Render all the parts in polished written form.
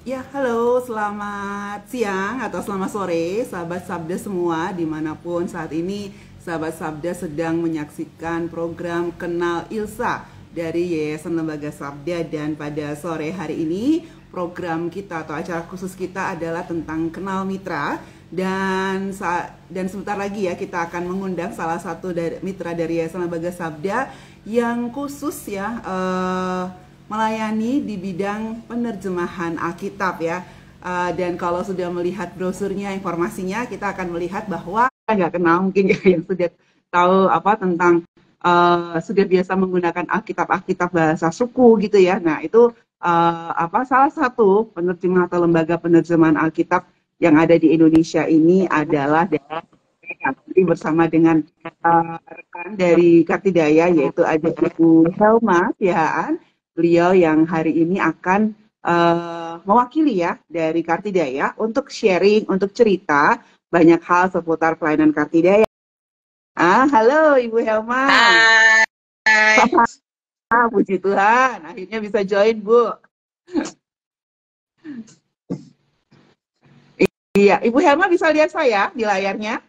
Ya, halo, selamat siang atau selamat sore, sahabat Sabda semua, dimanapun saat ini sahabat Sabda sedang menyaksikan program Kenal Ilsa dari Yayasan Lembaga Sabda. Dan pada sore hari ini program kita atau acara khusus kita adalah tentang Kenal Mitra. Dan sebentar lagi ya kita akan mengundang salah satu dari mitra dari Yayasan Lembaga Sabda yang khusus ya melayani di bidang penerjemahan Alkitab ya. Dan kalau sudah melihat brosurnya, informasinya, kita akan melihat bahwa nggak kenal mungkin ya yang sudah tahu apa tentang sudah biasa menggunakan Alkitab bahasa suku gitu ya. Nah itu apa salah satu penerjemah atau lembaga penerjemahan Alkitab yang ada di Indonesia ini adalah dari bersama dengan rekan dari Kartidaya, yaitu ada Ibu Helma Sihaan. Beliau yang hari ini akan mewakili ya dari Kartidaya untuk sharing, untuk cerita banyak hal seputar pelayanan Kartidaya. Halo Ibu Helma. Hai. Puji Tuhan, akhirnya bisa join Bu. Iya, Ibu Helma bisa lihat saya di layarnya?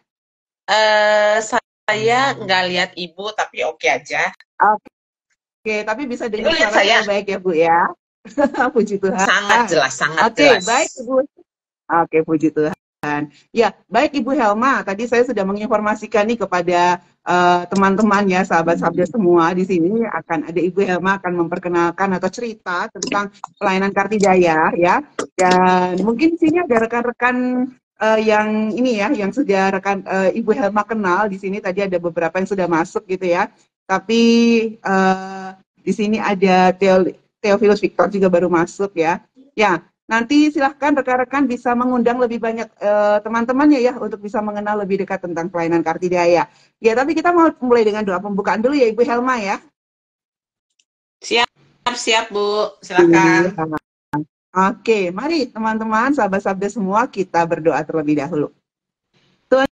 Saya nggak lihat Ibu, tapi oke aja. Oke, tapi bisa Ibu dengar lihat suara saya? saya baik ya Bu ya. Puji Sangat Tuhan. jelas, sangat Oke, jelas. baik Ibu. Oke, puji Tuhan. Ya, baik Ibu Helma. Tadi saya sudah menginformasikan nih kepada teman-teman ya, sahabat Sabda semua di sini akan ada Ibu Helma akan memperkenalkan atau cerita tentang pelayanan Kartidaya ya. Dan mungkin di sini ada rekan-rekan yang ini ya, yang sudah rekan Ibu Helma kenal di sini tadi ada beberapa yang sudah masuk gitu ya. Tapi di sini ada Theophilus Victor juga baru masuk ya. Ya, nanti silahkan rekan-rekan bisa mengundang lebih banyak teman-temannya ya untuk bisa mengenal lebih dekat tentang pelayanan Kartidaya. Ya, tapi kita mau mulai dengan doa pembukaan dulu ya Ibu Helma ya. Siap, siap Bu. Silakan. Iya. Oke, mari teman-teman, sahabat sabda semua, kita berdoa terlebih dahulu. Tuhan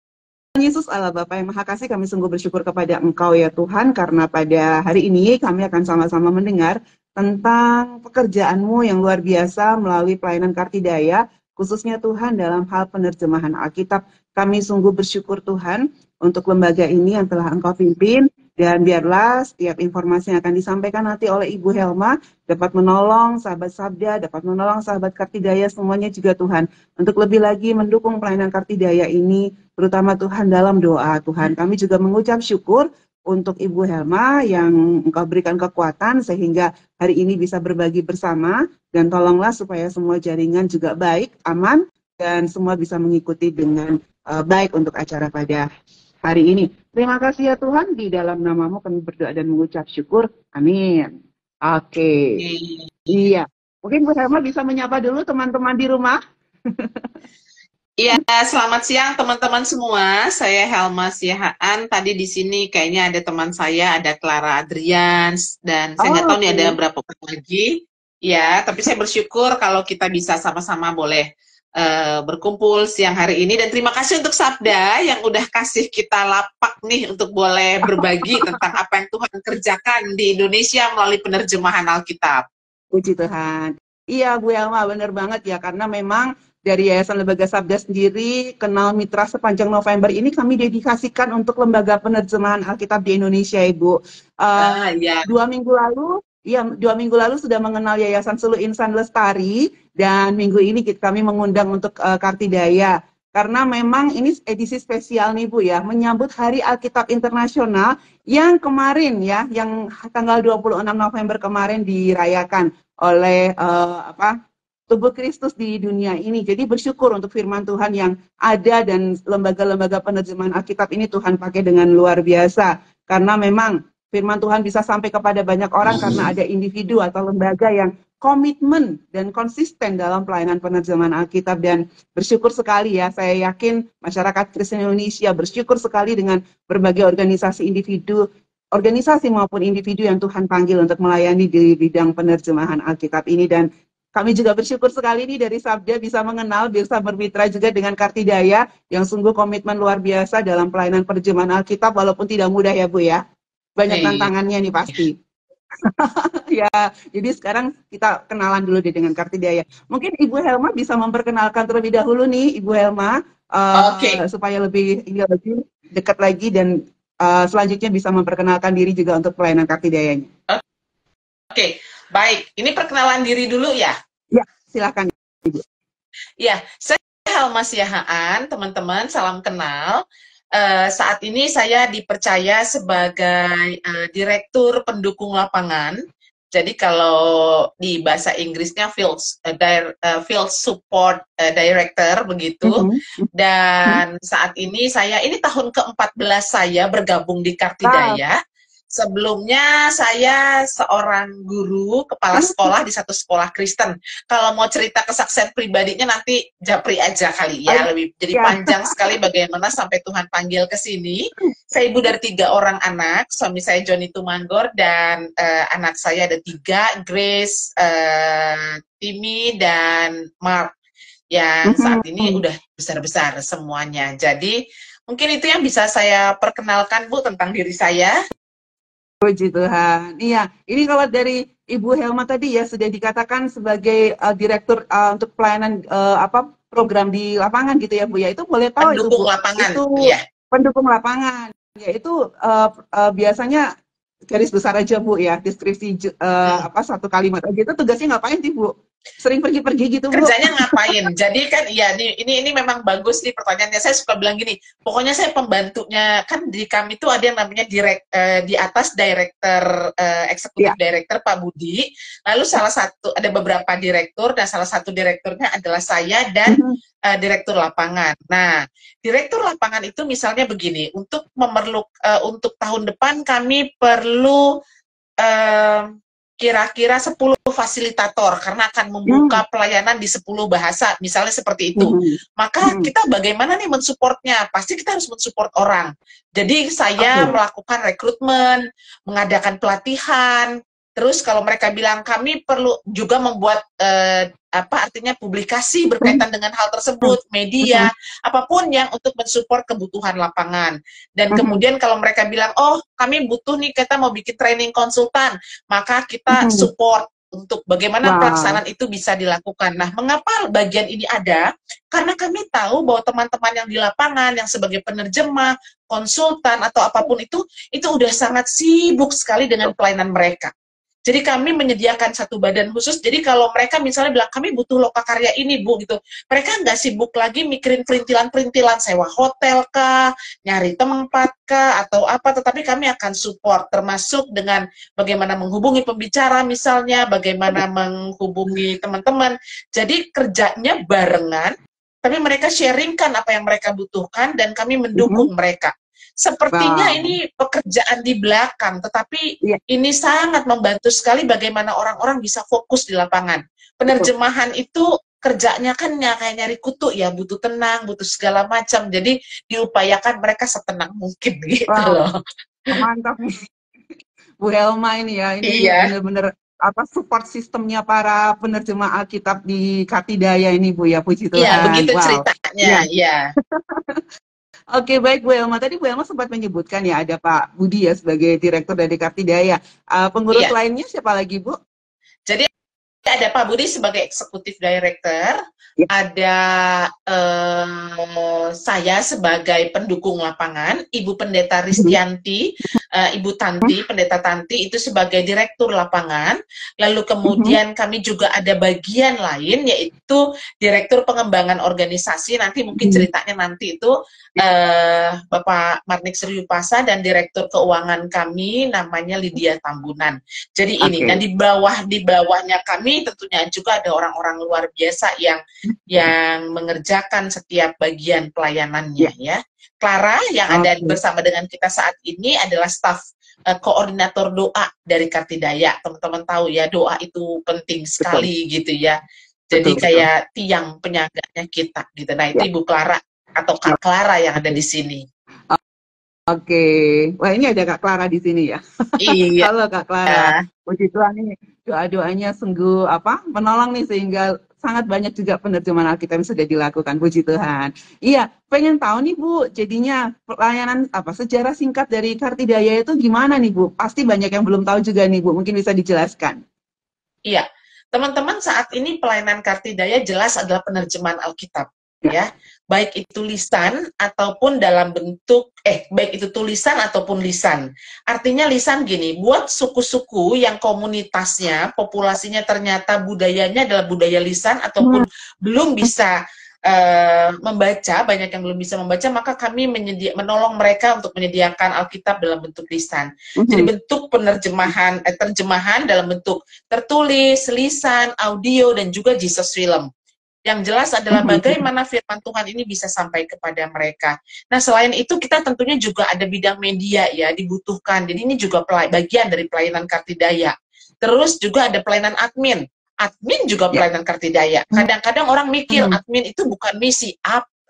Yesus Allah Bapa yang Maha Kasih, kami sungguh bersyukur kepada Engkau ya Tuhan, karena pada hari ini kami akan sama-sama mendengar tentang pekerjaan-Mu yang luar biasa melalui pelayanan Kartidaya, khususnya Tuhan dalam hal penerjemahan Alkitab. Kami sungguh bersyukur Tuhan untuk lembaga ini yang telah Engkau pimpin, dan biarlah setiap informasi yang akan disampaikan nanti oleh Ibu Helma dapat menolong sahabat Sabda, dapat menolong sahabat Kartidaya semuanya juga Tuhan, untuk lebih lagi mendukung pelayanan Kartidaya ini, terutama Tuhan dalam doa Tuhan. Kami juga mengucap syukur untuk Ibu Helma yang Engkau berikan kekuatan sehingga hari ini bisa berbagi bersama, dan tolonglah supaya semua jaringan juga baik, aman, dan semua bisa mengikuti dengan baik untuk acara pada hari ini. Terima kasih ya Tuhan, di dalam namamu kami berdoa dan mengucap syukur. Amin. Oke. Iya. Mungkin Bu Helma bisa menyapa dulu teman-teman di rumah. Iya, selamat siang teman-teman semua. Saya Helma Siahaan. Tadi di sini kayaknya ada teman saya, ada Clara Adrians, dan saya nggak Oh, tahu nih ada oke. berapa orang lagi. Ya, tapi saya bersyukur kalau kita bisa sama-sama boleh berkumpul siang hari ini. Dan terima kasih untuk Sabda yang udah kasih kita lapak nih untuk boleh berbagi tentang apa yang Tuhan kerjakan di Indonesia melalui penerjemahan Alkitab. Puji Tuhan. Iya, Bu Elma, benar banget ya. Karena memang dari Yayasan Lembaga Sabda sendiri, Kenal Mitra sepanjang November ini kami dedikasikan untuk lembaga penerjemahan Alkitab di Indonesia, Ibu. Ah, ya. 2 minggu lalu, ya 2 minggu lalu sudah mengenal Yayasan Sulu Insan Lestari, dan minggu ini kami mengundang untuk Kartidaya. Karena memang ini edisi spesial nih Bu ya, menyambut Hari Alkitab Internasional yang kemarin ya, yang tanggal 26 November kemarin dirayakan oleh tubuh Kristus di dunia ini. Jadi bersyukur untuk firman Tuhan yang ada, dan lembaga-lembaga penerjemahan Alkitab ini Tuhan pakai dengan luar biasa. Karena memang firman Tuhan bisa sampai kepada banyak orang karena ada individu atau lembaga yang komitmen dan konsisten dalam pelayanan penerjemahan Alkitab. Dan bersyukur sekali ya, saya yakin masyarakat Kristen Indonesia bersyukur sekali dengan berbagai organisasi maupun individu yang Tuhan panggil untuk melayani di bidang penerjemahan Alkitab ini. Dan kami juga bersyukur sekali nih dari Sabda bisa mengenal, bisa bermitra juga dengan Kartidaya yang sungguh komitmen luar biasa dalam pelayanan penerjemahan Alkitab, walaupun tidak mudah ya Bu ya. Banyak Iya. tantangannya nih pasti. Ya, jadi sekarang kita kenalan dulu deh dengan Kartidaya. Mungkin Ibu Helma bisa memperkenalkan terlebih dahulu nih, Ibu Helma, Oke, supaya lebih ini lagi dekat lagi dan selanjutnya bisa memperkenalkan diri juga untuk pelayanan Kartidayanya. oke, baik. Ini perkenalan diri dulu ya. Ya, silakan Ibu. Ya, saya Helma Siahaan, teman-teman, salam kenal. Saat ini saya dipercaya sebagai Direktur Pendukung Lapangan. Jadi kalau di bahasa Inggrisnya Field Support Director begitu. Mhm, mhm. Dan saat ini ini tahun ke-14 saya bergabung di Wow. Kartidaya. Sebelumnya saya seorang guru kepala sekolah di satu sekolah Kristen. Kalau mau cerita kesaksian pribadinya nanti japri aja kali Oh, ya, lebih jadi ya. panjang sekali bagaimana sampai Tuhan panggil ke sini. Saya ibu dari 3 orang anak, suami saya Johnny Tumanggor dan anak saya ada 3, Grace, Timmy dan Mark yang saat ini Mhm. udah besar-besar semuanya. Jadi mungkin itu yang bisa saya perkenalkan Bu tentang diri saya. Puji Tuhan. Iya, ini kalau dari Ibu Helma tadi ya sudah dikatakan sebagai direktur untuk pelayanan apa program di lapangan gitu ya Bu ya. Itu boleh tahu itu Pendukung Bu. lapangan, Itu iya. pendukung lapangan. Ya itu biasanya garis besar aja Bu ya, deskripsi Hmm. apa satu kalimat aja itu tugasnya ngapain sih Bu? Sering pergi-pergi gitu Bu. Kerjanya ngapain? Jadi kan ya ini memang bagus nih pertanyaannya. Saya suka bilang gini, pokoknya saya pembantunya kan di kami itu ada yang namanya di atas director eksekutif Ya. director Pak Budi. Lalu salah satu ada beberapa direktur dan salah satu direkturnya adalah saya dan Mhm. direktur lapangan. Nah, direktur lapangan itu misalnya begini, untuk tahun depan kami perlu kira-kira 10 fasilitator karena akan Hmm. membuka pelayanan di 10 bahasa, misalnya seperti itu. Mhm. Maka Mhm. kita bagaimana nih mensupportnya? Pasti kita harus mensupport orang. Jadi saya Oke. melakukan rekrutmen, mengadakan pelatihan, terus kalau mereka bilang kami perlu juga membuat apa artinya publikasi berkaitan dengan hal Mhm. tersebut, Mhm. media, apapun yang untuk mensupport kebutuhan lapangan. Dan Mhm. kemudian kalau mereka bilang, oh kami butuh nih, kita mau bikin training konsultan, maka kita Mhm. support untuk bagaimana Wow. pelaksanaan itu bisa dilakukan. Nah, mengapa bagian ini ada? Karena kami tahu bahwa teman-teman yang di lapangan, yang sebagai penerjemah, konsultan, atau apapun itu udah sangat sibuk sekali dengan pelayanan mereka. Jadi kami menyediakan satu badan khusus. Jadi kalau mereka misalnya bilang kami butuh lokakarya ini Bu gitu, mereka nggak sibuk lagi mikirin perintilan-perintilan sewa hotel kah, nyari tempat kah atau apa, tetapi kami akan support termasuk dengan bagaimana menghubungi pembicara misalnya, bagaimana menghubungi teman-teman. Jadi kerjanya barengan, tapi mereka sharingkan apa yang mereka butuhkan dan kami Mhm. mendukung mereka. Sepertinya Wow. ini pekerjaan di belakang, tetapi Iya, ini sangat membantu sekali bagaimana orang-orang bisa fokus di lapangan. betul. Penerjemahan itu kerjanya kan kayak nyari kutu ya, butuh tenang, butuh segala macam. Jadi diupayakan mereka setenang mungkin gitu Wah, loh. mantap nih Bu Helma ini ya. Ini Iya, benar-benar apa support sistemnya para penerjemah Alkitab di Kartidaya ini Bu ya. Puji iya Tuhan. begitu Wow. ceritanya, Iya. iya. Oke, baik Bu Helma. Tadi Bu Helma sempat menyebutkan ya ada Pak Budi ya sebagai direktur dari Kartidaya. Pengurus Iya. lainnya siapa lagi Bu? Jadi ada Pak Budi sebagai eksekutif director, Ya. ada saya sebagai pendukung lapangan, Ibu Pendeta Mhm. Ristianti, Ibu Tanti, Pendeta Tanti itu sebagai direktur lapangan, lalu Mhm. kemudian kami juga ada bagian lain yaitu direktur pengembangan organisasi, nanti mungkin Mhm. ceritanya nanti itu Bapak Marnik Seriupasa dan direktur keuangan kami namanya Lydia Tambunan. Jadi ini, nah Oke. di bawahnya kami tentunya juga ada orang-orang luar biasa yang mengerjakan setiap bagian Ya. pelayanannya ya. Clara yang ada Oke. bersama dengan kita saat ini adalah staf koordinator doa dari Kartidaya. Teman-teman tahu ya, doa itu penting Betul. sekali gitu ya. Jadi Betul, betul. kayak tiang penyaganya kita gitu. Nah, Ya. itu Ibu Clara atau Kak Clara yang ada Oke. di sini. Oke. Wah, ini ada Kak Clara di sini ya. Iya. Halo Kak Clara, puji Tuhan nih doa-doanya sungguh apa menolong nih sehingga sangat banyak juga penerjemahan Alkitab yang sudah dilakukan, puji Tuhan. Iya, pengen tahu nih Bu, jadinya pelayanan sejarah singkat dari Kartidaya itu gimana nih Bu? Pasti banyak yang belum tahu juga nih Bu, mungkin bisa dijelaskan. Iya, teman-teman, saat ini pelayanan Kartidaya jelas adalah penerjemahan Alkitab, ya. Baik itu lisan ataupun dalam bentuk, baik itu tulisan ataupun lisan. Artinya lisan gini, buat suku-suku yang komunitasnya, populasinya ternyata budayanya adalah budaya lisan ataupun belum bisa membaca, banyak yang belum bisa membaca, maka kami menolong mereka untuk menyediakan Alkitab dalam bentuk lisan. Jadi bentuk terjemahan dalam bentuk tertulis, lisan, audio, dan juga Jesus Film. Yang jelas adalah bagaimana firman Tuhan ini bisa sampai kepada mereka. Nah, selain itu kita tentunya juga ada bidang media ya, dibutuhkan. Jadi ini juga bagian dari pelayanan Kartidaya. Terus juga ada pelayanan admin. Admin juga pelayanan Kartidaya. Kadang-kadang orang mikir admin itu bukan misi.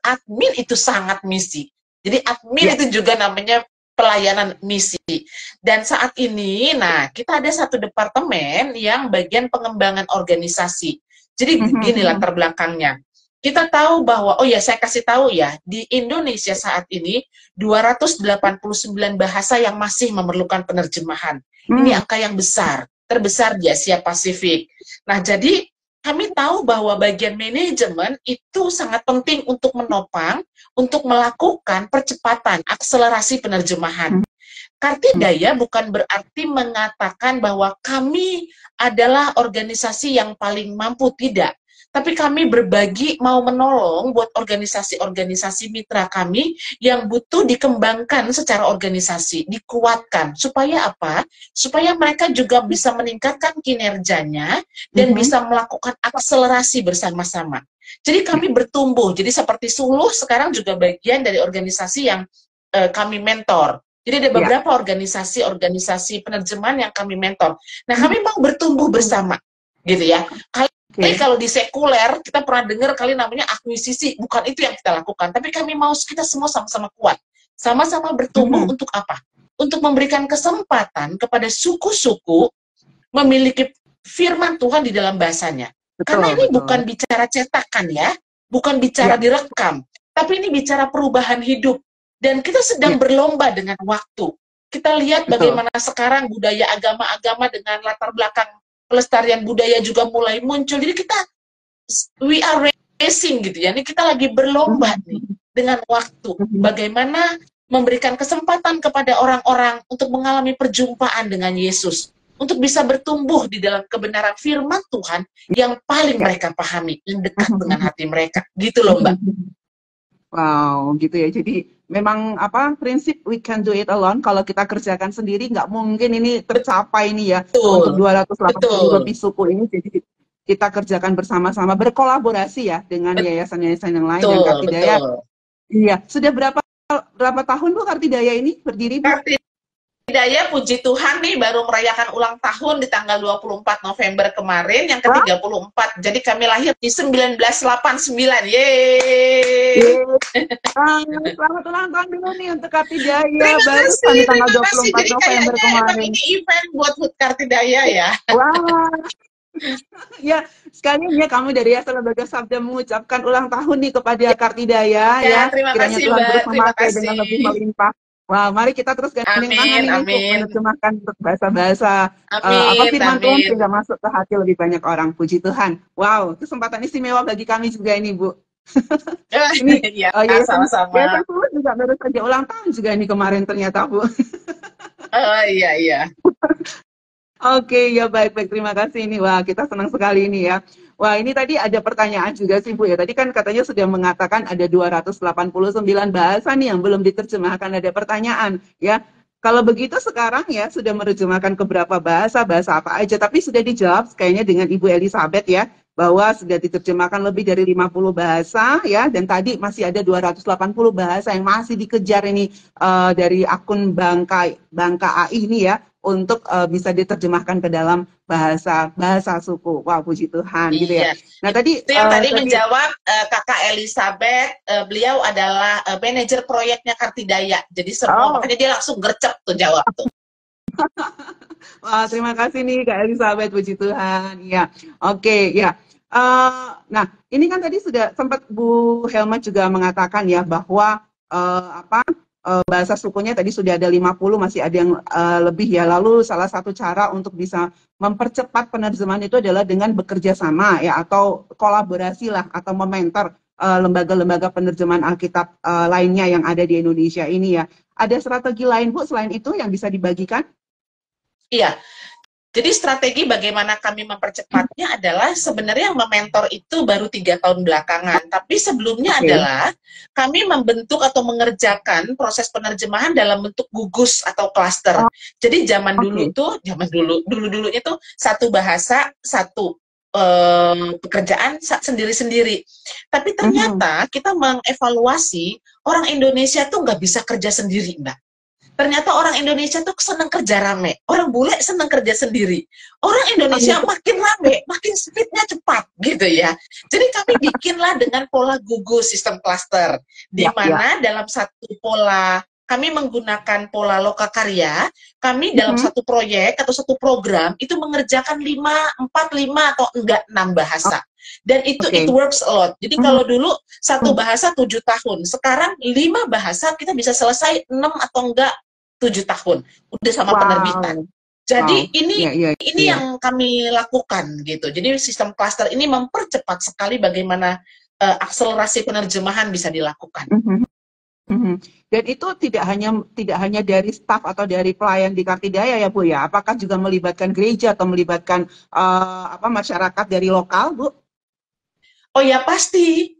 Admin itu sangat misi. Jadi admin itu juga namanya pelayanan misi. Dan saat ini, nah, kita ada satu departemen yang bagian pengembangan organisasi. Jadi begini latar belakangnya. Kita tahu bahwa, oh ya, saya kasih tahu ya, di Indonesia saat ini 289 bahasa yang masih memerlukan penerjemahan. Ini angka yang besar, terbesar di Asia Pasifik. Nah, jadi kami tahu bahwa bagian manajemen itu sangat penting untuk menopang, untuk melakukan percepatan, akselerasi penerjemahan. Kartidaya bukan berarti mengatakan bahwa kami adalah organisasi yang paling mampu, tidak. Tapi kami berbagi, mau menolong buat organisasi-organisasi mitra kami yang butuh dikembangkan secara organisasi, dikuatkan. Supaya apa? Supaya mereka juga bisa meningkatkan kinerjanya dan bisa melakukan akselerasi bersama-sama. Jadi kami bertumbuh. Jadi seperti Suluh sekarang juga bagian dari organisasi yang kami mentor. Jadi ada beberapa organisasi penerjemahan yang kami mentor. Nah, kami mau bertumbuh bersama, gitu ya. Kalau di sekuler, kita pernah dengar kali namanya akuisisi. Bukan itu yang kita lakukan. Tapi kami mau kita semua sama-sama kuat. Sama-sama bertumbuh untuk apa? Untuk memberikan kesempatan kepada suku-suku memiliki firman Tuhan di dalam bahasanya. Karena ini bukan bicara cetakan ya. Bukan bicara direkam. Tapi ini bicara perubahan hidup. Dan kita sedang berlomba dengan waktu. Kita lihat bagaimana sekarang budaya agama-agama dengan latar belakang pelestarian budaya juga mulai muncul. Jadi kita, we are racing gitu ya. Ini kita lagi berlomba nih dengan waktu. Bagaimana memberikan kesempatan kepada orang-orang untuk mengalami perjumpaan dengan Yesus. Untuk bisa bertumbuh di dalam kebenaran firman Tuhan yang paling mereka pahami, yang dekat dengan hati mereka. Gitu loh, Mbak. Wow, gitu ya. Jadi memang prinsip we can do it alone. Kalau kita kerjakan sendiri nggak mungkin ini tercapai nih ya. Untuk 280 lebih suku ini. Jadi kita kerjakan bersama-sama, berkolaborasi ya dengan yayasan-yayasan yang lain dan Kartidaya. Iya, sudah berapa tahun Bu Kartidaya ini berdiri, Bu? Kartidaya, puji Tuhan nih, baru merayakan ulang tahun di tanggal 24 November kemarin, yang ke-34. Jadi kami lahir di 1989. Yeay! Selamat ulang tahun dulu nih untuk Kartidaya. Baru di tanggal 24 November kemarin. Ini event buat Kartidaya ya. Wah. Ya, sekalian ya kamu dari Yayasan Lembaga Sabda mengucapkan ulang tahun nih kepada Kartidaya ya. Terima Kiranya kasih, Tuhan Mbak. terus memakai dengan lebih melimpah. Wah, mari kita terus gandeng tangan ini untuk menerjemahkan bahasa-bahasa firman Tuhan sehingga masuk ke hati lebih banyak orang. Puji Tuhan. Wow, kesempatan istimewa bagi kami juga ini, Bu. Ini sama-sama. Ya, Tuhan juga baru saja ulang tahun juga ini kemarin ternyata, Bu. Iya. Oke, ya baik. Terima kasih ini. Wah, kita senang sekali ini ya. Wah, ini tadi ada pertanyaan juga sih, Bu ya. Tadi kan katanya sudah mengatakan ada 289 bahasa nih yang belum diterjemahkan. Ada pertanyaan ya. Kalau begitu sekarang ya sudah menerjemahkan ke berapa bahasa apa aja. Tapi sudah dijawab kayaknya dengan Ibu Elizabeth ya. Bahwa sudah diterjemahkan lebih dari 50 bahasa ya. Dan tadi masih ada 280 bahasa yang masih dikejar ini dari akun Bangka AI ini ya. Untuk bisa diterjemahkan ke dalam bahasa suku. Wow, puji Tuhan gitu ya. Nah, tadi itu yang tadi menjawab Kakak Elizabeth, beliau adalah manajer proyeknya Kartidaya. Jadi semua makanya dia langsung gercep tuh jawab tuh. Wah, terima kasih nih Kak Elizabeth, puji Tuhan. Ya. Oke, ya. Nah, ini kan tadi sudah sempat Bu Helma juga mengatakan ya bahwa bahasa sukunya tadi sudah ada 50, masih ada yang lebih ya. Lalu salah satu cara untuk bisa mempercepat penerjemahan itu adalah dengan bekerja sama ya, atau kolaborasi lah, atau mementor lembaga-lembaga penerjemahan Alkitab lainnya yang ada di Indonesia ini ya. Ada strategi lain Bu selain itu yang bisa dibagikan? Iya. Jadi strategi bagaimana kami mempercepatnya adalah sebenarnya yang mementor itu baru 3 tahun belakangan. Tapi sebelumnya adalah kami membentuk atau mengerjakan proses penerjemahan dalam bentuk gugus atau klaster. Jadi zaman dulu dulunya tuh satu bahasa, satu pekerjaan sendiri-sendiri. Tapi ternyata kita mengevaluasi orang Indonesia tuh nggak bisa kerja sendiri, Mbak. Ternyata orang Indonesia tuh senang kerja rame. Orang bule senang kerja sendiri. Orang Indonesia makin rame, makin speednya cepat, gitu ya. Jadi kami bikinlah dengan pola gugus sistem cluster, di mana dalam satu pola kami menggunakan pola lokakarya. Kami dalam satu proyek atau satu program itu mengerjakan 4, 5 atau enggak 6 bahasa. Dan itu it works a lot. Jadi kalau dulu satu bahasa 7 tahun, sekarang 5 bahasa kita bisa selesai 6 atau enggak 7 tahun, udah sama penerbitan. Jadi ini yang kami lakukan gitu. Jadi sistem cluster ini mempercepat sekali bagaimana akselerasi penerjemahan bisa dilakukan. Dan itu tidak hanya dari staf atau dari pelayan di Kartidaya ya Bu ya. Apakah juga melibatkan gereja atau melibatkan masyarakat dari lokal, Bu? Oh ya pasti.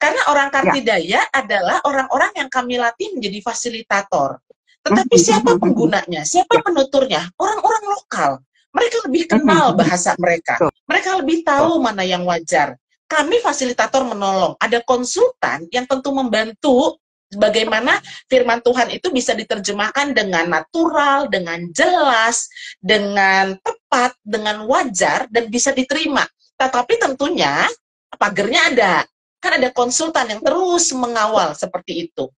Karena orang Kartidaya adalah orang-orang yang kami latih menjadi fasilitator. Tetapi siapa penggunanya? Siapa penuturnya? Orang-orang lokal. Mereka lebih kenal bahasa mereka. Mereka lebih tahu mana yang wajar. Kami fasilitator menolong. Ada konsultan yang tentu membantu bagaimana firman Tuhan itu bisa diterjemahkan dengan natural, dengan jelas, dengan tepat, dengan wajar, dan bisa diterima. Tetapi tentunya pagernya ada. Kan ada konsultan yang terus mengawal seperti itu.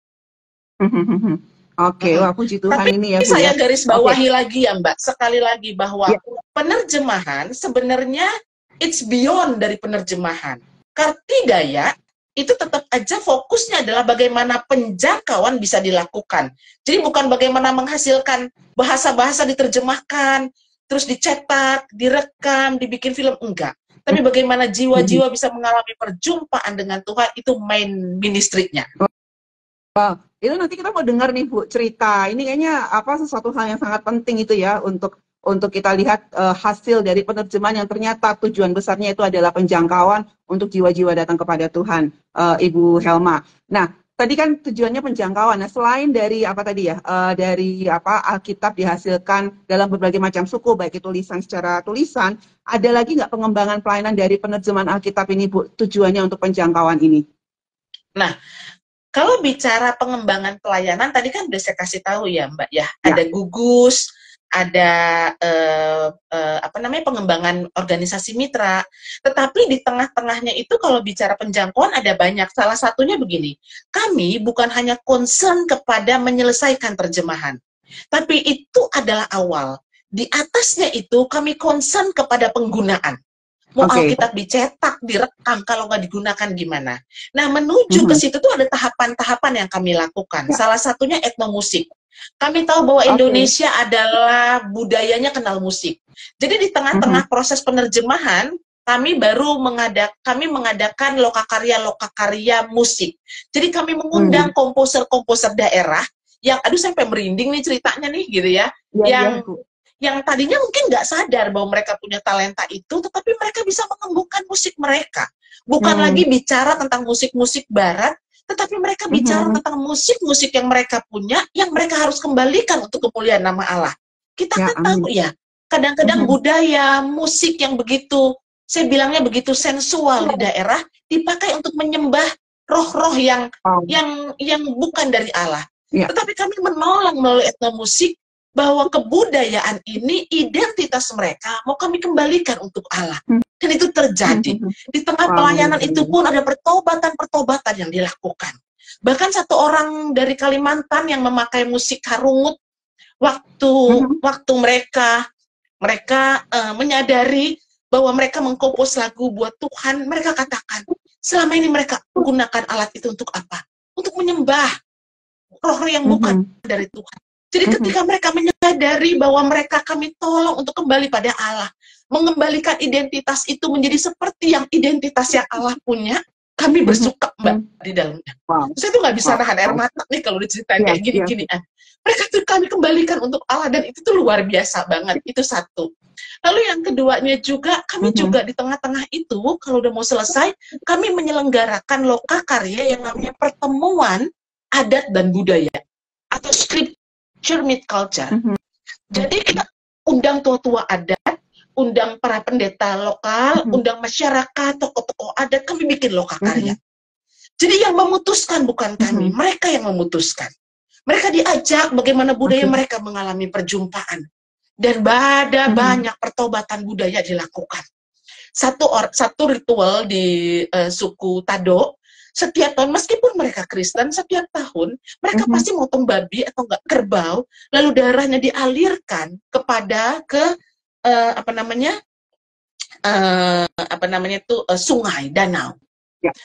Wah puji Tuhan. Tapi ini ya Bu saya ya. garis bawahi lagi ya Mbak, sekali lagi bahwa penerjemahan sebenarnya it's beyond dari penerjemahan. Kartidaya itu tetap aja fokusnya adalah bagaimana penjangkauan bisa dilakukan. Jadi bukan bagaimana menghasilkan bahasa-bahasa diterjemahkan, terus dicetak, direkam, dibikin film, enggak. Tapi bagaimana jiwa-jiwa bisa mengalami perjumpaan dengan Tuhan, itu main ministry-nya. Wow, itu nanti kita mau dengar nih Bu cerita. Ini kayaknya sesuatu hal yang sangat penting itu ya untuk kita lihat hasil dari penerjemahan yang ternyata tujuan besarnya itu adalah penjangkauan untuk jiwa-jiwa datang kepada Tuhan, Ibu Helma. Nah, tadi kan tujuannya penjangkauan. Nah, selain dari Alkitab dihasilkan dalam berbagai macam suku, baik itu lisan secara tulisan, ada lagi nggak pengembangan pelayanan dari penerjemahan Alkitab ini Bu, tujuannya untuk penjangkauan ini? Nah, kalau bicara pengembangan pelayanan, tadi kan udah saya kasih tahu ya Mbak ya, ada gugus, ada pengembangan organisasi mitra, tetapi di tengah-tengahnya itu kalau bicara penjangkauan ada banyak. Salah satunya begini, kami bukan hanya concern kepada menyelesaikan terjemahan, tapi itu adalah awal. Di atasnya itu kami concern kepada penggunaan. Mau Alkitab dicetak, direkam, kalau nggak digunakan gimana? Nah, menuju ke situ tuh ada tahapan-tahapan yang kami lakukan. Salah satunya etnomusik. Kami tahu bahwa Indonesia adalah budayanya kenal musik. Jadi di tengah-tengah proses penerjemahan, kami baru mengadakan lokakarya musik. Jadi kami mengundang komposer-komposer daerah yang, aduh sampai merinding nih ceritanya nih gitu ya, yang tadinya mungkin nggak sadar bahwa mereka punya talenta itu, tetapi mereka bisa mengembangkan musik mereka. Bukan lagi bicara tentang musik-musik barat, tetapi mereka bicara tentang musik-musik yang mereka punya, yang mereka harus kembalikan untuk kemuliaan nama Allah. Kita kan tahu ya, kadang-kadang budaya, musik yang begitu, saya bilangnya begitu sensual di daerah, dipakai untuk menyembah roh-roh yang bukan dari Allah. Tetapi kami menolong melalui etnomusik, bahwa kebudayaan ini, identitas mereka, mau kami kembalikan untuk Allah. Dan itu terjadi. Di tengah pelayanan itu pun ada pertobatan-pertobatan yang dilakukan. Bahkan satu orang dari Kalimantan yang memakai musik harungut, waktu mereka menyadari bahwa mereka mengkompos lagu buat Tuhan, mereka katakan, selama ini mereka menggunakan alat itu untuk apa? Untuk menyembah roh-roh yang bukan dari Tuhan. Jadi ketika mereka menyadari bahwa mereka kami tolong untuk kembali pada Allah, mengembalikan identitas itu menjadi seperti yang identitas yang Allah punya, kami bersuka Mbak di dalamnya. Saya tuh nggak bisa nahan air mata nih kalau diceritain kayak gini-ginian. Mereka tuh kami kembalikan untuk Allah, dan itu tuh luar biasa banget. Itu satu. Lalu yang keduanya juga, kami juga di tengah-tengah itu, kalau udah mau selesai, kami menyelenggarakan lokakarya yang namanya pertemuan adat dan budaya, atau scripture meet culture. Jadi kita undang tua-tua adat, undang para pendeta lokal, undang masyarakat, tokoh-tokoh adat, kami bikin lokakarya. Jadi yang memutuskan bukan kami, mereka yang memutuskan. Mereka diajak bagaimana budaya mereka mengalami perjumpaan. Dan ada banyak pertobatan budaya dilakukan. Satu ritual di suku Tado, setiap tahun, meskipun mereka Kristen, setiap tahun mereka pasti motong babi atau enggak kerbau, lalu darahnya dialirkan kepada sungai, danau.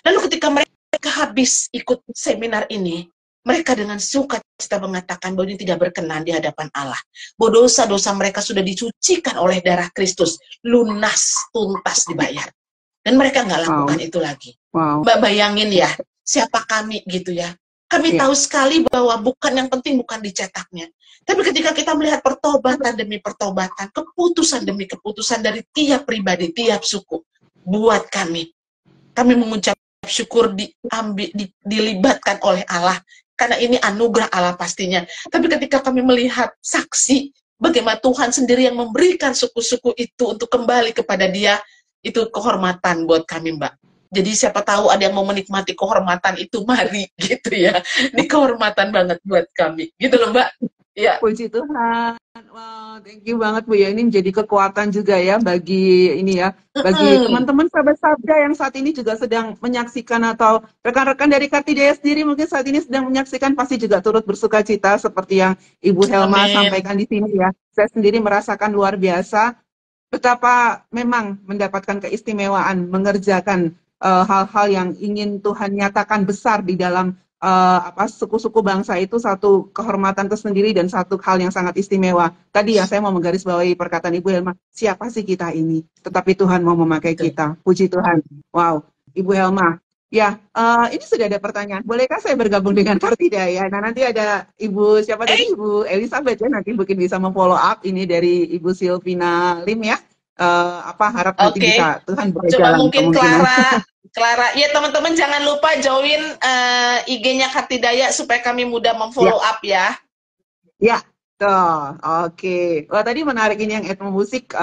Lalu ketika mereka habis ikut seminar ini, mereka dengan sukacita mengatakan bahwa ini tidak berkenan di hadapan Allah. Bahwa dosa-dosa mereka sudah dicucikan oleh darah Kristus, lunas, tuntas dibayar. Dan mereka nggak lakukan itu lagi. Mbak bayangin ya, siapa kami gitu ya. Kami tahu sekali bahwa yang penting bukan dicetaknya. Tapi ketika kita melihat pertobatan demi pertobatan, keputusan demi keputusan dari tiap pribadi, tiap suku, buat kami mengucap syukur dilibatkan oleh Allah. Karena ini anugerah Allah pastinya. Tapi ketika kami melihat saksi, bagaimana Tuhan sendiri yang memberikan suku-suku itu untuk kembali kepada Dia, itu kehormatan buat kami, Mbak. Jadi siapa tahu ada yang mau menikmati kehormatan itu, mari gitu ya. Ini kehormatan banget buat kami. Gitu loh, Mbak. Ya. Puji Tuhan. Wow, thank you banget Bu ya. Ini menjadi kekuatan juga ya bagi teman-teman sahabat Sabda yang saat ini juga sedang menyaksikan, atau rekan-rekan dari Kartidaya sendiri mungkin saat ini sedang menyaksikan, pasti juga turut bersuka cita seperti yang Ibu Helma sampaikan di sini ya. Saya sendiri merasakan luar biasa betapa memang mendapatkan keistimewaan mengerjakan hal-hal yang ingin Tuhan nyatakan besar di dalam suku-suku bangsa itu, satu kehormatan tersendiri dan satu hal yang sangat istimewa. Tadi ya saya mau menggarisbawahi perkataan Ibu Helma, siapa sih kita ini? Tetapi Tuhan mau memakai kita. Puji Tuhan. Wow, Ibu Helma. Ya, ini sudah ada pertanyaan. Bolehkah saya bergabung dengan Kartidaya? Nah, nanti ada Ibu siapa tadi? Ibu Elizabeth ya, nanti mungkin bisa memfollow up ini dari Ibu Silvina Lim ya. Harap nanti bisa Tuhan berjalan. Coba mungkin Clara, ya teman-teman jangan lupa join IG-nya Kartidaya supaya kami mudah memfollow up ya. Ya, tuh, oke. Wah, tadi menarik ini yang etnomusik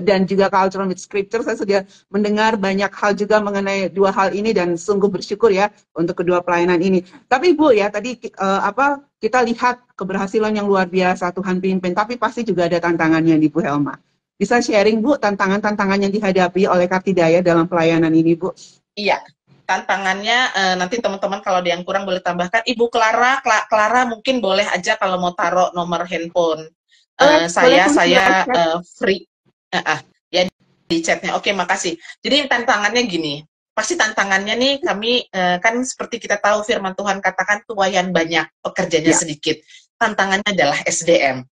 dan juga cultural with scripture. Saya sudah mendengar banyak hal juga mengenai dua hal ini dan sungguh bersyukur ya untuk kedua pelayanan ini. Tapi Bu ya, tadi kita lihat keberhasilan yang luar biasa Tuhan pimpin, tapi pasti juga ada tantangannya di Bu Helma. Bisa sharing Bu tantangan-tantangan yang dihadapi oleh Kartidaya dalam pelayanan ini Bu? Iya, tantangannya nanti teman-teman kalau ada yang kurang boleh tambahkan. Ibu Clara mungkin boleh aja kalau mau taruh nomor handphone saya free ya di chatnya. Oke, makasih. Jadi tantangannya gini, pasti tantangannya nih kami kan seperti kita tahu firman Tuhan katakan tuayan banyak, pekerjanya sedikit. Tantangannya adalah SDM.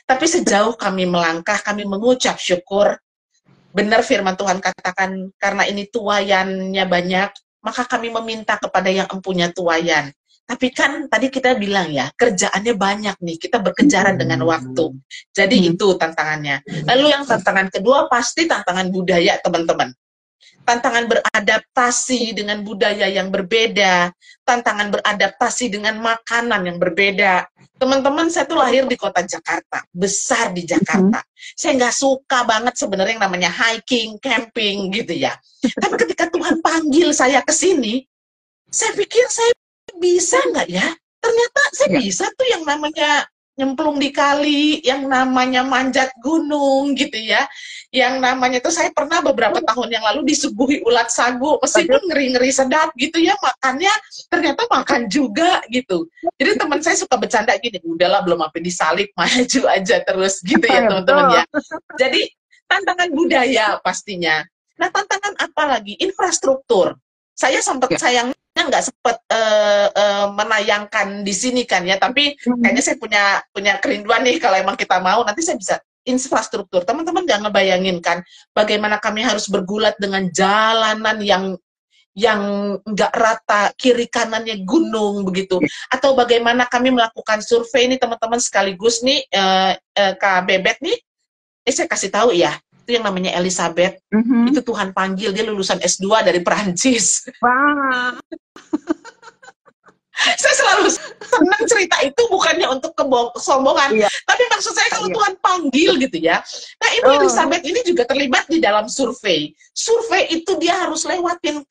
Tapi sejauh kami melangkah, kami mengucap syukur. Benar firman Tuhan katakan, karena ini tuayannya banyak, maka kami meminta kepada yang empunya tuayan. Tapi kan tadi kita bilang ya, kerjaannya banyak nih, kita berkejaran dengan waktu. Jadi itu tantangannya. Lalu yang tantangan kedua pasti tantangan budaya, teman-teman. Tantangan beradaptasi dengan budaya yang berbeda, tantangan beradaptasi dengan makanan yang berbeda. Teman-teman, saya tuh lahir di kota Jakarta, besar di Jakarta. Saya nggak suka banget sebenarnya yang namanya hiking, camping gitu ya. Tapi ketika Tuhan panggil saya ke sini, saya pikir saya bisa nggak ya? Ternyata saya bisa tuh yang namanya nyemplung di kali, yang namanya manjat gunung gitu ya. Yang namanya itu saya pernah beberapa tahun yang lalu disuguhi ulat sagu, meskipun ngeri-ngeri sedap gitu ya, makannya ternyata makan juga gitu. Jadi teman saya suka bercanda gini, udahlah belum sampai disalib, maju aja terus gitu ya teman-teman ya. Jadi tantangan budaya pastinya. Nah, tantangan apa lagi? Infrastruktur. Saya sempat sayangnya nggak sempat menayangkan di sini kan ya, tapi kayaknya saya punya kerinduan nih kalau emang kita mau nanti saya bisa infrastruktur. Teman-teman jangan ngebayangin kan bagaimana kami harus bergulat dengan jalanan yang nggak rata, kiri kanannya gunung begitu, atau bagaimana kami melakukan survei ini teman-teman sekaligus nih Kak Bebet nih, saya kasih tahu ya, itu yang namanya Elizabeth, itu Tuhan panggil, dia lulusan S2 dari Perancis. Wah. Saya selalu senang cerita itu bukannya untuk kesombongan, tapi maksud saya kalau Tuhan panggil gitu ya. Nah, Ibu Elizabeth ini juga terlibat di dalam survei. Survei itu dia harus lewatin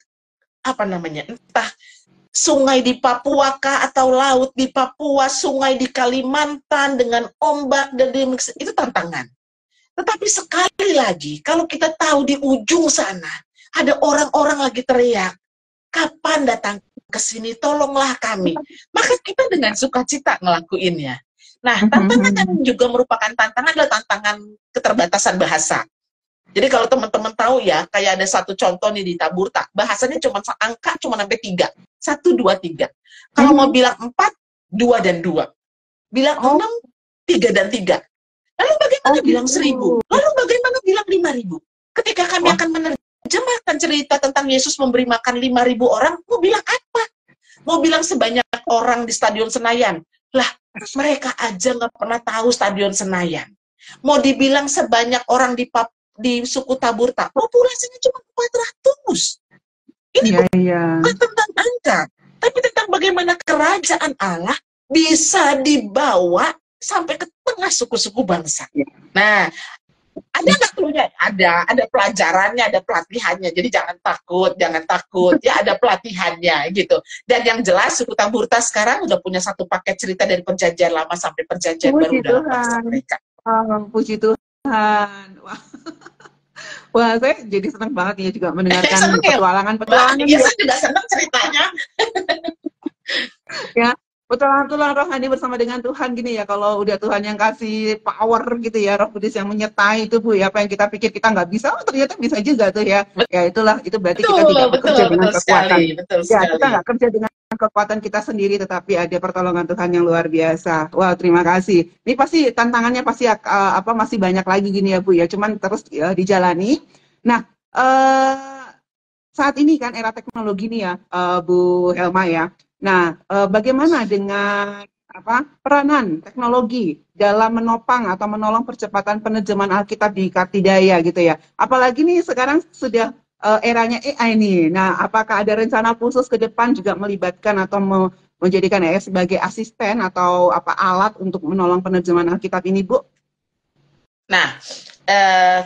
apa namanya, entah sungai di Papua kah atau laut di Papua, sungai di Kalimantan dengan ombak dan itu tantangan. Tetapi sekali lagi, kalau kita tahu di ujung sana ada orang-orang lagi teriak, kapan datang ke sini, tolonglah kami. Maka kita dengan sukacita ngelakuinnya. Nah, tantangan yang juga merupakan tantangan adalah tantangan keterbatasan bahasa. Jadi kalau teman-teman tahu ya, kayak ada satu contoh nih di Taburta, bahasanya cuma angka cuma sampai 3. 1, 2, 3. Kalau mau bilang 4, 2 dan 2. Bilang 6, 3 dan 3. Lalu bagaimana bilang 1000? Lalu bagaimana bilang 5000? Ketika kami akan menerjemahkan cerita tentang Yesus memberi makan 5000 orang, mau bilang apa? Mau bilang sebanyak orang di Stadion Senayan? Lah, mereka aja nggak pernah tahu Stadion Senayan. Mau dibilang sebanyak orang di suku Taburta, populasinya cuma 400. Ini bukan tentang angka, tapi tentang bagaimana kerajaan Allah bisa dibawa sampai ke tengah suku-suku bangsa. Nah, ada nggak cluenya? Ada pelajarannya, ada pelatihannya. Jadi jangan takut, ya ada pelatihannya gitu. Dan yang jelas suku Taburta sekarang udah punya satu paket cerita dari perjanjian lama sampai perjanjian baru dalam bahasa mereka. Puji Tuhan. Wah, saya jadi senang banget ya juga mendengarkan petualangan. Iya, saya juga senang ceritanya. Ya, petualangan rohani bersama dengan Tuhan gini ya, kalau udah Tuhan yang kasih power gitu ya, Roh Kudus yang menyertai itu Bu, ya apa yang kita pikir kita nggak bisa, ternyata bisa juga tuh ya. Ya itulah, itu berarti kita tidak bekerja dengan kekuatan. Ya, kita nggak kerja dengan kekuatan kita sendiri, tetapi ada pertolongan Tuhan yang luar biasa. Wah, terima kasih. Ini pasti tantangannya pasti masih banyak lagi gini ya Bu ya, cuman terus dijalani. Nah, saat ini kan era teknologi nih ya, Bu Helma ya. Nah, bagaimana dengan peranan teknologi dalam menopang atau menolong percepatan penerjemahan Alkitab di Kartidaya gitu ya? Apalagi nih sekarang sudah eranya AI nih. Nah, apakah ada rencana khusus ke depan juga melibatkan atau menjadikan AI sebagai asisten atau alat untuk menolong penerjemahan Alkitab ini, Bu? Nah,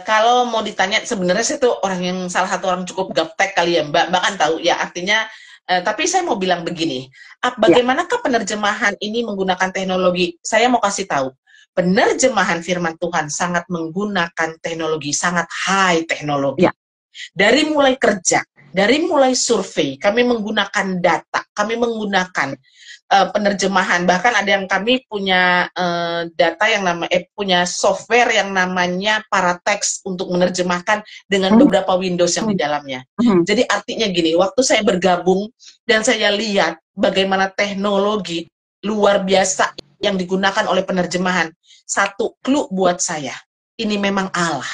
kalau mau ditanya, sebenarnya saya tuh salah satu orang cukup gaptek kali ya, Mbak kan tahu ya, artinya. Tapi saya mau bilang begini, bagaimanakah penerjemahan ini menggunakan teknologi? Saya mau kasih tahu, penerjemahan firman Tuhan sangat menggunakan teknologi, sangat high teknologi. Dari mulai kerja, dari mulai survei, kami menggunakan data, kami menggunakan penerjemahan, bahkan ada yang kami punya data yang punya software yang namanya Paratext untuk menerjemahkan dengan beberapa Windows yang di dalamnya. Jadi artinya gini, waktu saya bergabung dan saya lihat bagaimana teknologi luar biasa yang digunakan oleh penerjemahan, satu clue buat saya, ini memang Allah.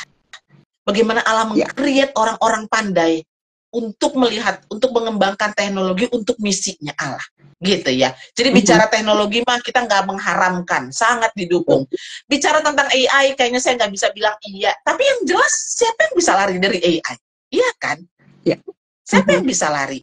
Bagaimana Allah meng-create orang-orang pandai untuk melihat, untuk mengembangkan teknologi untuk misinya Allah, gitu ya. Jadi bicara teknologi mah kita nggak mengharamkan, sangat didukung. Bicara tentang AI, kayaknya saya nggak bisa bilang iya. Tapi yang jelas, siapa yang bisa lari dari AI? Iya kan? Siapa yang bisa lari?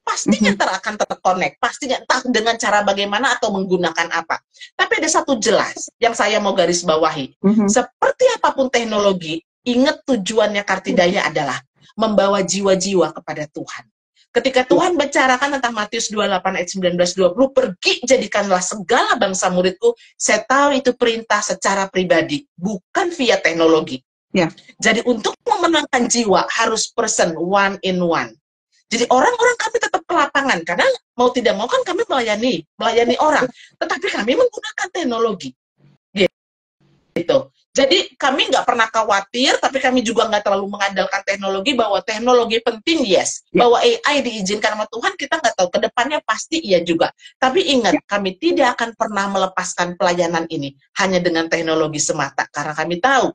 Pastinya akan terkonek, pastinya entah dengan cara bagaimana atau menggunakan apa. Tapi ada satu jelas yang saya mau garis bawahi. Seperti apapun teknologi, ingat tujuannya Kartidaya adalah membawa jiwa-jiwa kepada Tuhan. Ketika Tuhan bicarakan tentang Matius 28 ayat 19-20, pergi jadikanlah segala bangsa muridku, saya tahu itu perintah secara pribadi, bukan via teknologi. Jadi untuk memenangkan jiwa harus person, one in one. Jadi orang-orang kami tetap ke lapangan, karena mau tidak mau kan kami melayani orang, tetapi kami menggunakan teknologi. gitu. Jadi kami nggak pernah khawatir, tapi kami juga nggak terlalu mengandalkan teknologi, bahwa teknologi penting, yes. Bahwa AI diizinkan sama Tuhan, kita nggak tahu. Kedepannya pasti iya juga. Tapi ingat, kami tidak akan pernah melepaskan pelayanan ini hanya dengan teknologi semata. Karena kami tahu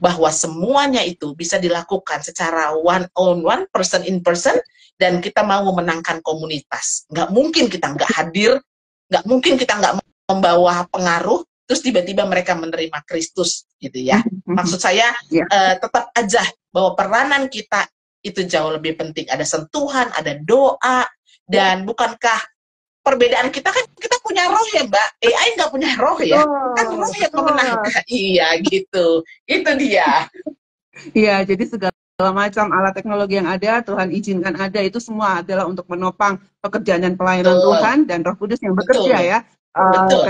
bahwa semuanya itu bisa dilakukan secara one on one, person in person, dan kita mau memenangkan komunitas. Nggak mungkin kita nggak hadir, nggak mungkin kita nggak membawa pengaruh, terus tiba-tiba mereka menerima Kristus, gitu ya. Maksud saya, tetap aja bahwa peranan kita itu jauh lebih penting. Ada sentuhan, ada doa, dan bukankah perbedaan kita kan, kita punya roh ya, Mbak. AI nggak punya roh ya. Kan roh yang memenangkan. Iya, gitu. Itu dia. Iya, jadi segala macam alat teknologi yang ada, Tuhan izinkan ada, itu semua adalah untuk menopang pekerjaan dan pelayanan Tuhan dan Roh Kudus yang bekerja ya.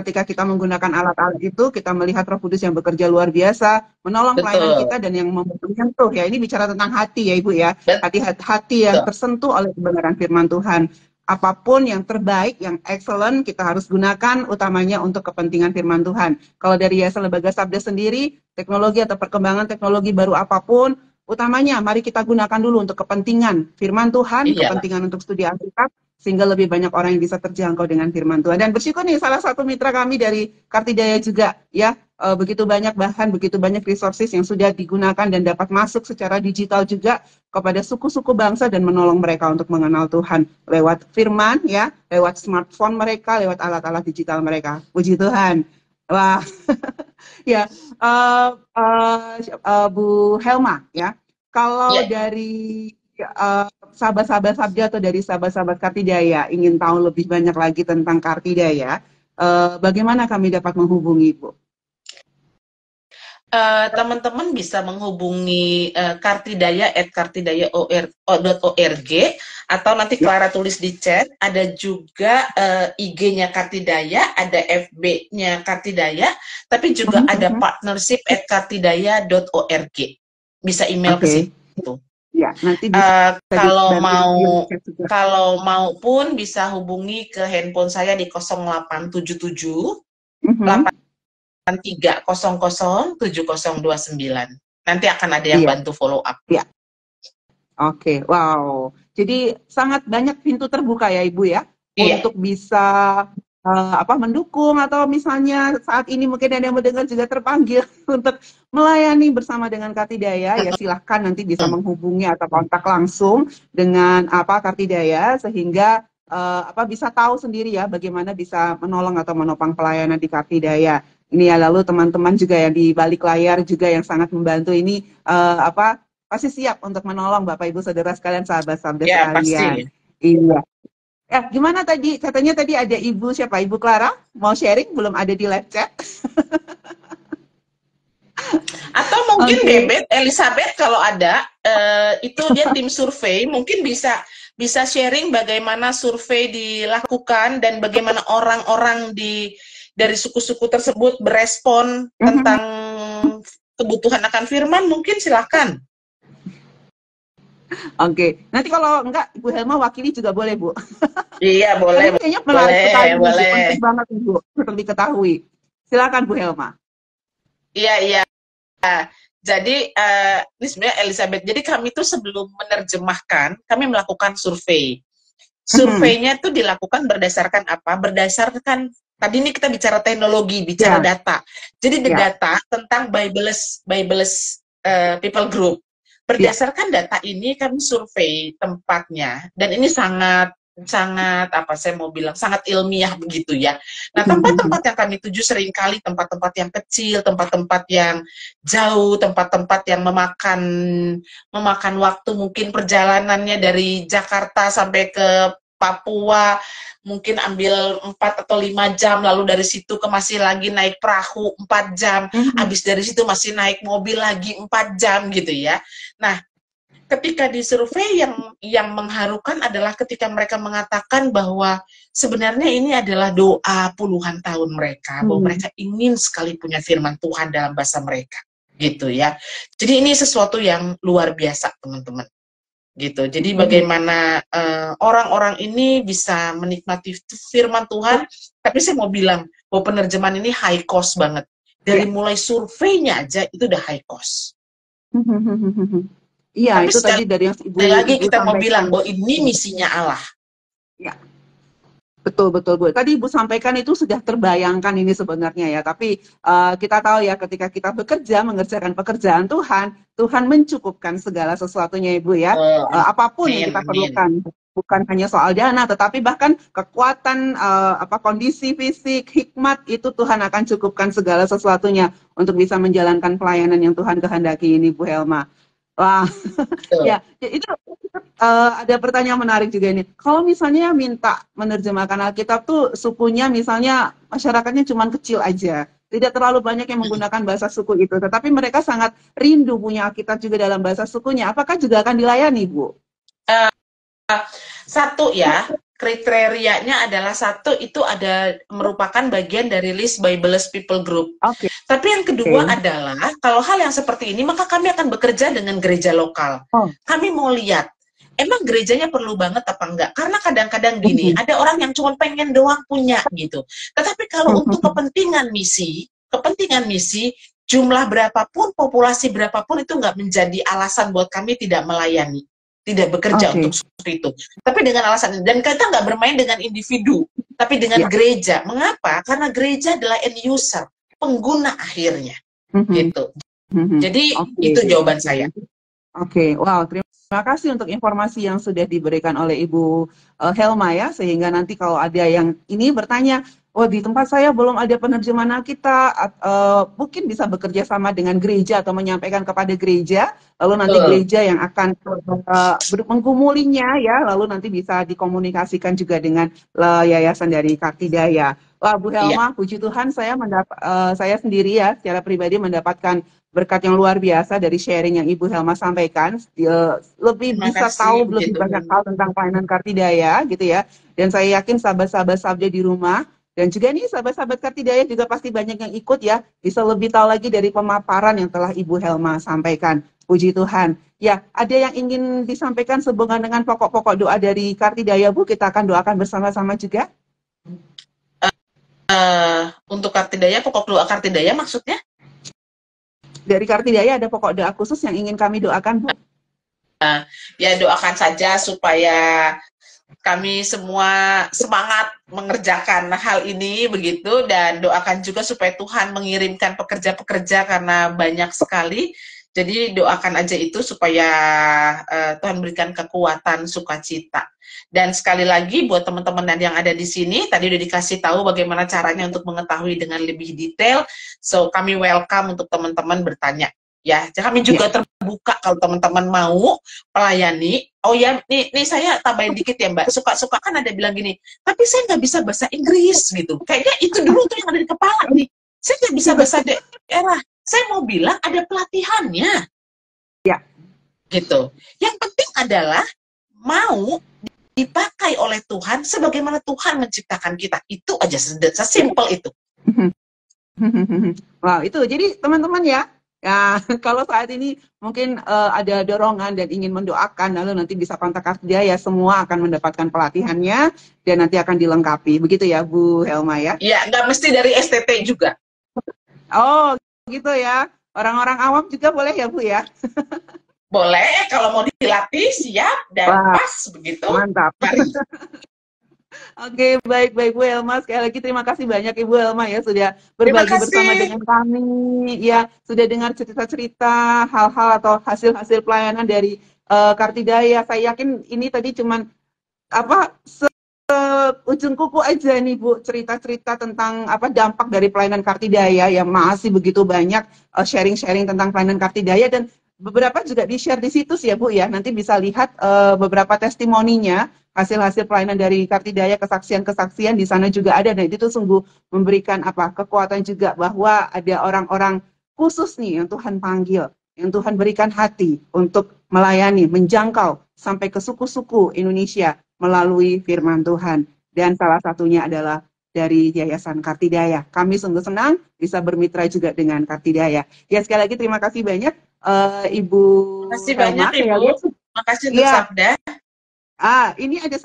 Ketika kita menggunakan alat-alat itu, kita melihat Roh Kudus yang bekerja luar biasa, menolong pelayanan kita dan yang menyentuh ya. Ini bicara tentang hati ya Ibu ya. Hati yang tersentuh oleh kebenaran firman Tuhan. Apapun yang terbaik, yang excellent, kita harus gunakan utamanya untuk kepentingan firman Tuhan. Kalau dari Yayasan Lembaga Sabda sendiri, teknologi atau perkembangan teknologi baru apapun, utamanya mari kita gunakan dulu untuk kepentingan firman Tuhan, kepentingan untuk studi Alkitab, sehingga lebih banyak orang yang bisa terjangkau dengan firman Tuhan. Dan bersyukur nih, salah satu mitra kami dari Kartidaya juga, ya, begitu banyak, bahkan begitu banyak resources yang sudah digunakan dan dapat masuk secara digital juga kepada suku-suku bangsa dan menolong mereka untuk mengenal Tuhan lewat firman, ya, lewat smartphone mereka, lewat alat-alat digital mereka. Puji Tuhan. Wah, ya, Bu Helma, ya, kalau dari sahabat-sahabat Sabda atau dari sahabat-sahabat Kartidaya ingin tahu lebih banyak lagi tentang Kartidaya, bagaimana kami dapat menghubungi Bu? Teman-teman bisa menghubungi kartidaya@kartidaya.org, atau nanti Clara tulis di chat. Ada juga IG-nya Kartidaya, ada FB-nya Kartidaya, tapi juga ada partnership @kartidaya.org. Bisa email ke situ. Ya, nanti kalau mau pun bisa hubungi ke handphone saya di 0877 3007029. Nanti akan ada yang bantu follow up. Ya. Oke, wow. Jadi sangat banyak pintu terbuka ya Ibu ya, untuk bisa mendukung, atau misalnya saat ini mungkin ada yang mendengar juga terpanggil untuk melayani bersama dengan Kartidaya, ya silahkan nanti bisa menghubungi atau kontak langsung dengan Kartidaya, sehingga bisa tahu sendiri ya bagaimana bisa menolong atau menopang pelayanan di Kartidaya. Ini ya, lalu teman-teman juga yang di balik layar juga yang sangat membantu ini pasti siap untuk menolong Bapak Ibu Saudara sekalian, sahabat-sahabat sekalian. Pasti. Iya. Gimana tadi? Katanya tadi ada Ibu siapa? Ibu Clara mau sharing, belum ada di live chat. Atau mungkin Bebet, Elizabeth kalau ada, itu dia tim survei, mungkin bisa sharing bagaimana survei dilakukan dan bagaimana orang-orang dari suku-suku tersebut berespon tentang kebutuhan akan firman, mungkin silakan. Oke, nanti kalau enggak Ibu Helma wakili juga boleh Bu. Iya boleh. Kayaknya menarik sekali, penting banget Ibu untuk diketahui. Silakan Bu Helma. Iya. Jadi ini sebenarnya Elizabeth. Jadi kami tuh sebelum menerjemahkan, kami melakukan survei. Surveinya tuh dilakukan berdasarkan apa? Berdasarkan tadi ini kita bicara teknologi, bicara data. Jadi data tentang Bibeless people group. Berdasarkan data ini kami survei tempatnya, dan ini sangat sangat ilmiah begitu ya. Nah, tempat-tempat yang kami tuju seringkali tempat-tempat yang kecil, tempat-tempat yang jauh, tempat-tempat yang memakan waktu, mungkin perjalanannya dari Jakarta sampai ke Papua mungkin ambil 4 atau 5 jam, lalu dari situ masih lagi naik perahu 4 jam, habis dari situ masih naik mobil lagi 4 jam gitu ya. Nah, ketika di survei yang mengharukan adalah ketika mereka mengatakan bahwa sebenarnya ini adalah doa puluhan tahun mereka, bahwa mereka ingin sekali punya firman Tuhan dalam bahasa mereka, gitu ya. Jadi ini sesuatu yang luar biasa, teman-teman. Gitu. Jadi bagaimana orang-orang ini bisa menikmati firman Tuhan, tapi saya mau bilang bahwa penerjemahan ini high cost banget. dari mulai surveinya aja itu udah high cost. Iya, Tapi itu tadi dari yang Ibu lagi kita mau sampaikan. bilang bahwa ini misinya Allah. Ya, betul Bu. Tadi Ibu sampaikan itu sudah terbayangkan ini sebenarnya ya. Tapi kita tahu ya ketika kita bekerja mengerjakan pekerjaan Tuhan, Tuhan mencukupkan segala sesuatunya Ibu ya. Apapun yang kita perlukan. Bukan hanya soal dana, tetapi bahkan kekuatan, kondisi fisik, hikmat, itu Tuhan akan cukupkan segala sesuatunya untuk bisa menjalankan pelayanan yang Tuhan kehendaki ini, Bu Helma. Wah, ya, itu ada pertanyaan menarik juga ini. Kalau misalnya minta menerjemahkan Alkitab tuh sukunya misalnya masyarakatnya cuma kecil aja. Tidak terlalu banyak yang menggunakan bahasa suku itu. Tetapi mereka sangat rindu punya Alkitab juga dalam bahasa sukunya. Apakah juga akan dilayani, Bu? Satu ya, kriterianya adalah satu itu ada merupakan bagian dari list Bibleist People Group. Tapi yang kedua adalah kalau hal yang seperti ini maka kami akan bekerja dengan gereja lokal. Kami mau lihat emang gerejanya perlu banget apa enggak? Karena kadang-kadang gini, ada orang yang cuma pengen doang punya gitu. Tetapi kalau untuk kepentingan misi, jumlah berapapun, populasi berapapun itu nggak menjadi alasan buat kami tidak melayani. Tidak bekerja untuk seperti itu. Tapi dengan alasan ini. Dan kita nggak bermain dengan individu, tapi dengan gereja. Mengapa? Karena gereja adalah end user, pengguna akhirnya. Gitu. Jadi itu jawaban saya. Wow, terima kasih untuk informasi yang sudah diberikan oleh Ibu Helma ya. Sehingga nanti kalau ada yang ini bertanya, di tempat saya belum ada penerjemahan Alkitab, mungkin bisa bekerja sama dengan gereja atau menyampaikan kepada gereja, lalu nanti gereja yang akan menggumulinya ya, lalu nanti bisa dikomunikasikan juga dengan yayasan dari Kartidaya. Wah, Bu Helma, puji Tuhan saya sendiri ya secara pribadi mendapatkan berkat yang luar biasa dari sharing yang Ibu Helma sampaikan. Lebih bisa tahu lebih banyak hal tentang pelayanan Kartidaya gitu ya. Dan saya yakin sahabat-sahabat Sabda di rumah dan juga nih sahabat-sahabat Kartidaya juga pasti banyak yang ikut ya, bisa lebih tahu lagi dari pemaparan yang telah Ibu Helma sampaikan. Puji Tuhan. Ya, ada yang ingin disampaikan sehubungan dengan pokok-pokok doa dari Kartidaya, Bu? Kita akan doakan bersama-sama juga. Untuk Kartidaya, pokok doa Kartidaya maksudnya? Dari Kartidaya ada pokok doa khusus yang ingin kami doakan, Bu? Ya, doakan saja supaya kami semua semangat mengerjakan hal ini begitu, dan doakan juga supaya Tuhan mengirimkan pekerja-pekerja karena banyak sekali. Jadi doakan aja itu supaya Tuhan berikan kekuatan, sukacita. Dan sekali lagi buat teman-teman yang ada di sini, tadi udah dikasih tahu bagaimana caranya untuk mengetahui dengan lebih detail. So kami welcome untuk teman-teman bertanya. Ya, kami juga terbuka kalau teman-teman mau melayani. Oh ya, nih saya tambahin dikit ya Mbak. Suka-suka kan ada bilang gini, tapi saya nggak bisa bahasa Inggris gitu. Kayaknya itu dulu tuh yang ada di kepala nih. Saya nggak bisa bahasa daerah. Saya mau bilang ada pelatihannya. Ya. Gitu. Yang penting adalah mau dipakai oleh Tuhan sebagaimana Tuhan menciptakan kita. Itu aja, sesimpel itu. Wow, itu. Jadi teman-teman ya, kalau saat ini mungkin ada dorongan dan ingin mendoakan, lalu nanti bisa kontak Kartidaya, semua akan mendapatkan pelatihannya dan nanti akan dilengkapi. Begitu ya, Bu Helma ya? Iya, nggak mesti dari STT juga. Oh, gitu ya. Orang-orang awam juga boleh ya, Bu ya? Boleh, kalau mau dilatih siap dan pas begitu. Mantap. Oke, baik Bu Helma. Sekali lagi terima kasih banyak Ibu Helma ya sudah berbagi bersama dengan kami. Ya, sudah dengar cerita-cerita hal-hal atau hasil-hasil pelayanan dari Kartidaya. Saya yakin ini tadi cuman ujung kuku aja nih Bu, cerita-cerita tentang dampak dari pelayanan Kartidaya yang masih begitu banyak sharing-sharing tentang pelayanan Kartidaya, dan beberapa juga di-share di situs ya Bu ya. Nanti bisa lihat beberapa testimoninya, hasil-hasil pelayanan dari Kartidaya, kesaksian-kesaksian di sana juga ada, dan itu tuh sungguh memberikan kekuatan juga bahwa ada orang-orang khusus nih yang Tuhan panggil, yang Tuhan berikan hati untuk melayani, menjangkau sampai ke suku-suku Indonesia melalui firman Tuhan. Dan salah satunya adalah dari Yayasan Kartidaya. Kami sungguh senang bisa bermitra juga dengan Kartidaya. Ya, sekali lagi terima kasih banyak Ibu. Terima kasih banyak Ibu. Terima kasih untuk Sabda. Ini ada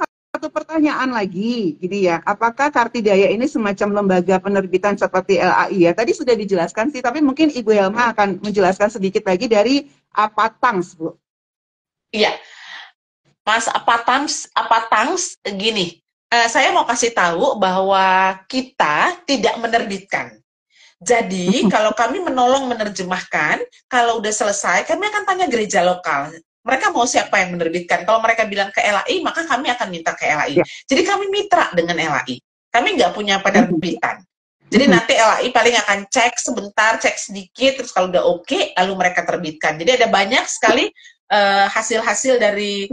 satu pertanyaan lagi, gini ya. Apakah Kartidaya ini semacam lembaga penerbitan seperti LAI ya? Tadi sudah dijelaskan sih, tapi mungkin Ibu Helma akan menjelaskan sedikit lagi dari apa TANGS, Bu? Iya, Mas Apatangs gini. Saya mau kasih tahu bahwa kita tidak menerbitkan. Jadi, kalau kami menolong menerjemahkan, kalau udah selesai, kami akan tanya gereja lokal. Mereka mau siapa yang menerbitkan? Kalau mereka bilang ke LAI, maka kami akan minta ke LAI. Ya. Jadi kami mitra dengan LAI. Kami nggak punya penerbitan. Jadi nanti LAI paling akan cek sebentar, cek sedikit, terus kalau udah oke, lalu mereka terbitkan. Jadi ada banyak sekali hasil-hasil dari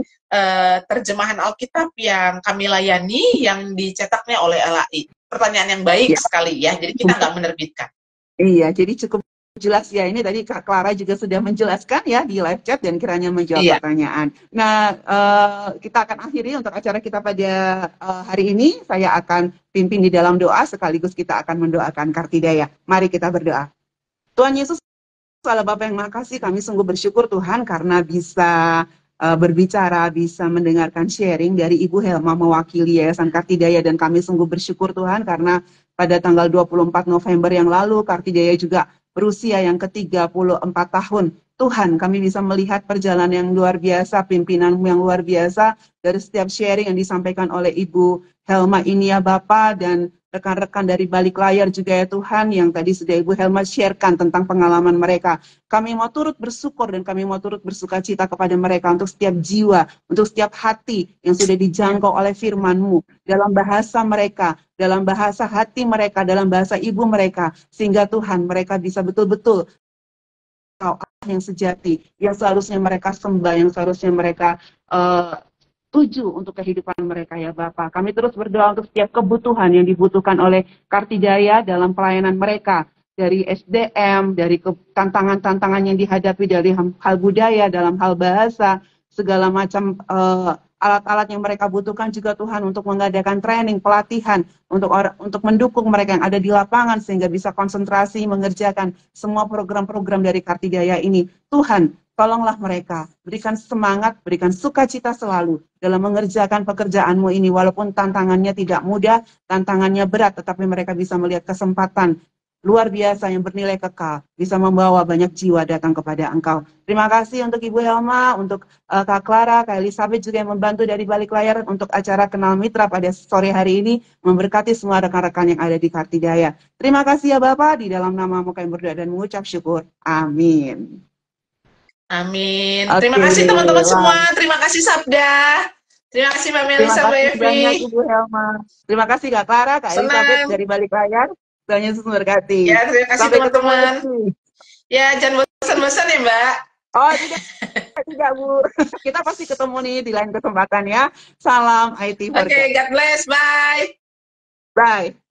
terjemahan Alkitab yang kami layani, yang dicetaknya oleh LAI. Pertanyaan yang baik sekali ya, jadi kita nggak menerbitkan. Iya, jadi cukup jelas ya. Ini tadi Kak Clara juga sudah menjelaskan ya di live chat dan kiranya menjawab pertanyaan. Nah, kita akan akhiri untuk acara kita pada hari ini. Saya akan pimpin di dalam doa sekaligus kita akan mendoakan Kartidaya. Mari kita berdoa. Tuhan Yesus, Allah Bapa yang makasih, kami sungguh bersyukur Tuhan karena bisa berbicara, bisa mendengarkan sharing dari Ibu Helma mewakili Yayasan Kartidaya, dan kami sungguh bersyukur Tuhan karena pada tanggal 24 November yang lalu Kartidaya juga berusia yang ke-34 tahun. Tuhan, kami bisa melihat perjalanan yang luar biasa, pimpinanmu yang luar biasa dari setiap sharing yang disampaikan oleh Ibu Helma ini ya Bapak, dan rekan-rekan dari balik layar juga ya Tuhan, yang tadi sudah Ibu Helma sharekan tentang pengalaman mereka. Kami mau turut bersyukur dan kami mau turut bersuka cita kepada mereka untuk setiap jiwa, untuk setiap hati yang sudah dijangkau oleh firman-Mu dalam bahasa mereka, dalam bahasa hati mereka, dalam bahasa ibu mereka, sehingga Tuhan mereka bisa betul-betul yang sejati, yang seharusnya mereka sembah, yang seharusnya mereka tuju untuk kehidupan mereka ya Bapak. Kami terus berdoa untuk setiap kebutuhan yang dibutuhkan oleh Kartidaya dalam pelayanan mereka, dari SDM, dari tantangan-tantangan yang dihadapi dari hal budaya, dalam hal bahasa, segala macam alat-alat yang mereka butuhkan juga Tuhan, untuk mengadakan training, pelatihan, untuk mendukung mereka yang ada di lapangan sehingga bisa konsentrasi mengerjakan semua program-program dari Kartidaya ini. Tuhan, tolonglah mereka, berikan semangat, berikan sukacita selalu dalam mengerjakan pekerjaan-Mu ini, walaupun tantangannya tidak mudah, tantangannya berat, tetapi mereka bisa melihat kesempatan luar biasa yang bernilai kekal, bisa membawa banyak jiwa datang kepada Engkau. Terima kasih untuk Ibu Helma, untuk Kak Clara, Kak Elizabeth juga yang membantu dari balik layar untuk acara Kenal Mitra pada sore hari ini, memberkati semua rekan-rekan yang ada di Kartidaya. Terima kasih ya Bapak, di dalam nama-Mu kami berdoa dan mengucap syukur. Amin. Amin. Terima kasih teman-teman semua. Terima kasih Sabda. Terima kasih Mbak Melisa, Mbak Evi. Terima kasih banyak Ibu Helma. Terima kasih Kak Clara, Kak Elizabeth dari balik layar. Tuhan Yesus memberkati. Ya, terima kasih teman-teman. Ya, jangan bosan-bosan ya Mbak. Oh tidak Bu. Kita pasti ketemu nih di lain kesempatan ya. Salam IT for God. Oke, God bless. Bye. Bye.